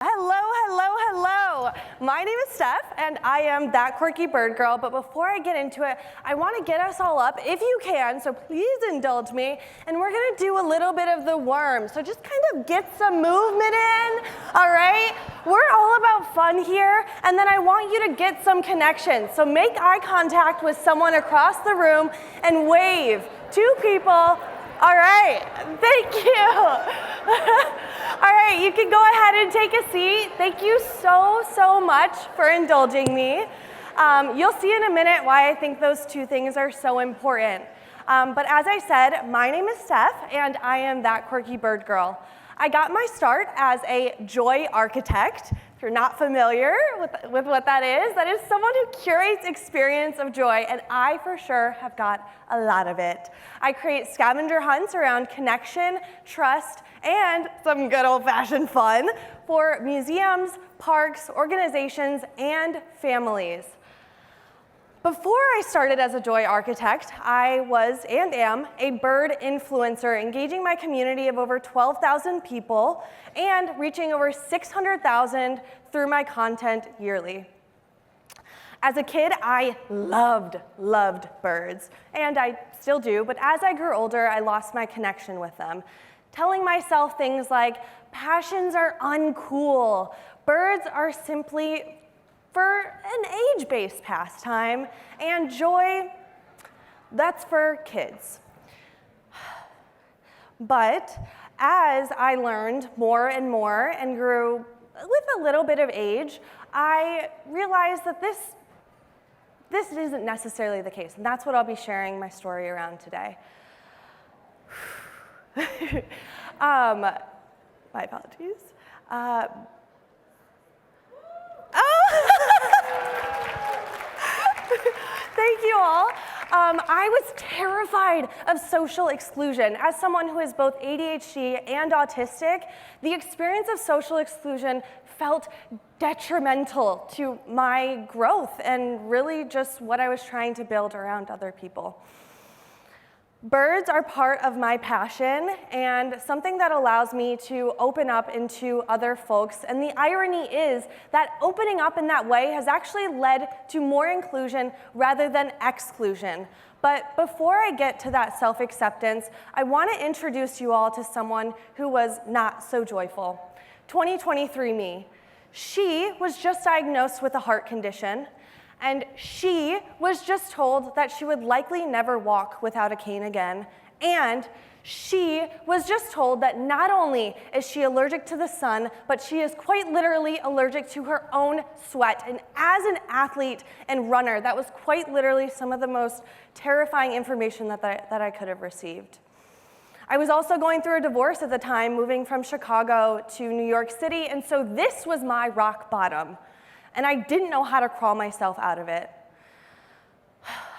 Hello, hello, hello. My name is Steph, and I am that quirky bird girl, but before I get into it, I want to get us all up, if you can, so please indulge me, and we're going to do a little bit of the worm, so just kind of get some movement in, all right? We're all about fun here, and then I want you to get some connection, so make eye contact with someone across the room and wave. 2 people. All right, thank you. All right, you can go ahead and take a seat. Thank you so much for indulging me. You'll see in a minute why I think those 2 things are so important. But as I said, my name is Steph, and I am that quirky bird girl. I got my start as a joy architect. If you're not familiar with what that is someone who curates experience of joy, and I for sure have got a lot of it. I create scavenger hunts around connection, trust, and some good old-fashioned fun for museums, parks, organizations, and families. Before I started as a joy architect, I was and am a bird influencer, engaging my community of over 12,000 people and reaching over 600,000 through my content yearly. As a kid, I loved birds, and I still do, but as I grew older, I lost my connection with them, telling myself things like, passions are uncool, birds are simply for an age-based pastime, and joy, that's for kids. But as I learned more and more and grew with a little bit of age, I realized that this isn't necessarily the case, and that's what I'll be sharing my story around today. My apologies. Thank you all. I was terrified of social exclusion. As someone who is both ADHD and autistic, the experience of social exclusion felt detrimental to my growth and really just what I was trying to build around other people. Birds are part of my passion and something that allows me to open up into other folks. And the irony is that opening up in that way has actually led to more inclusion rather than exclusion. But before I get to that self-acceptance, I want to introduce you all to someone who was not so joyful. 2023 me. She was just diagnosed with a heart condition. And she was just told that she would likely never walk without a cane again. And she was just told that not only is she allergic to the sun, but she is quite literally allergic to her own sweat. And as an athlete and runner, that was quite literally some of the most terrifying information that I could have received. I was also going through a divorce at the time, moving from Chicago to New York City, and so this was my rock bottom. And I didn't know how to crawl myself out of it.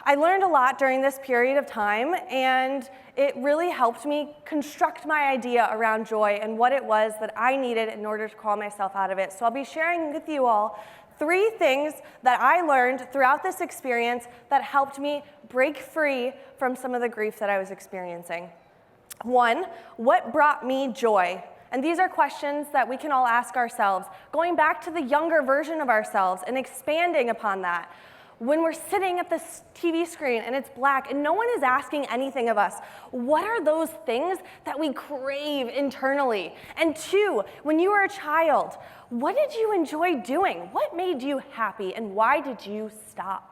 I learned a lot during this period of time, and it really helped me construct my idea around joy and what it was that I needed in order to crawl myself out of it. So I'll be sharing with you all 3 things that I learned throughout this experience that helped me break free from some of the grief that I was experiencing. 1, what brought me joy? And these are questions that we can all ask ourselves, going back to the younger version of ourselves and expanding upon that. When we're sitting at this TV screen and it's black and no one is asking anything of us, what are those things that we crave internally? And 2, when you were a child, what did you enjoy doing? What made you happy and why did you stop?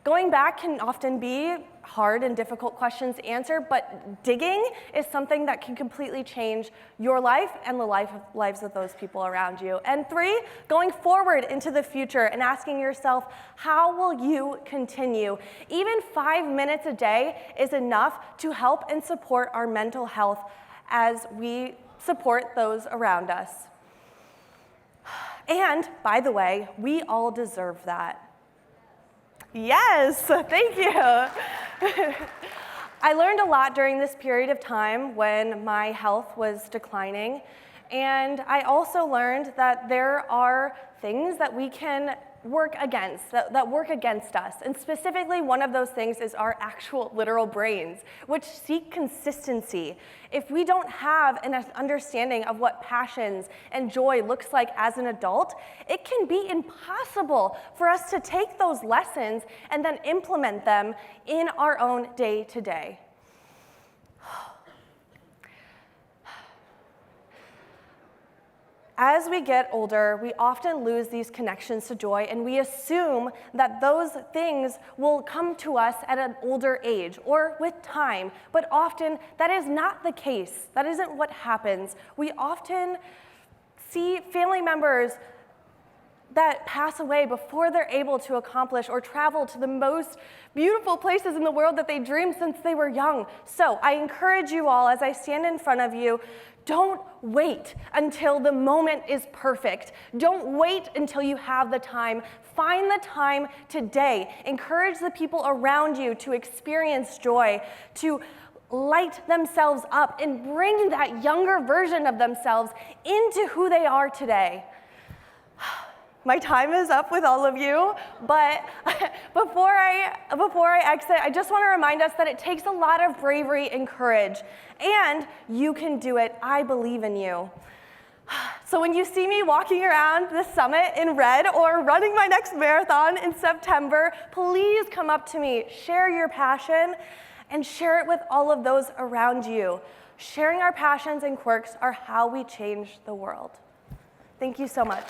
Going back can often be hard and difficult questions to answer, but digging is something that can completely change your life and the lives of those people around you. And 3, going forward into the future and asking yourself, how will you continue? Even 5 minutes a day is enough to help and support our mental health as we support those around us. And, by the way, we all deserve that. Yes, thank you. I learned a lot during this period of time when my health was declining, And I also learned that there are things that we can work against, that work against us. And specifically, one of those things is our actual literal brains, which seek consistency. If we don't have an understanding of what passions and joy looks like as an adult, it can be impossible for us to take those lessons and then implement them in our own day-to-day. As we get older, we often lose these connections to joy, and we assume that those things will come to us at an older age or with time, but often that is not the case. That isn't what happens. We often see family members that pass away before they're able to accomplish or travel to the most beautiful places in the world that they dreamed since they were young. So I encourage you all, as I stand in front of you, don't wait until the moment is perfect. Don't wait until you have the time. Find the time today. Encourage the people around you to experience joy, to light themselves up and bring that younger version of themselves into who they are today. My time is up with all of you, but before I exit, I just want to remind us that it takes a lot of bravery and courage, and you can do it. I believe in you. So when you see me walking around the summit in red or running my next marathon in September, please come up to me, share your passion, and share it with all of those around you. Sharing our passions and quirks are how we change the world. Thank you so much.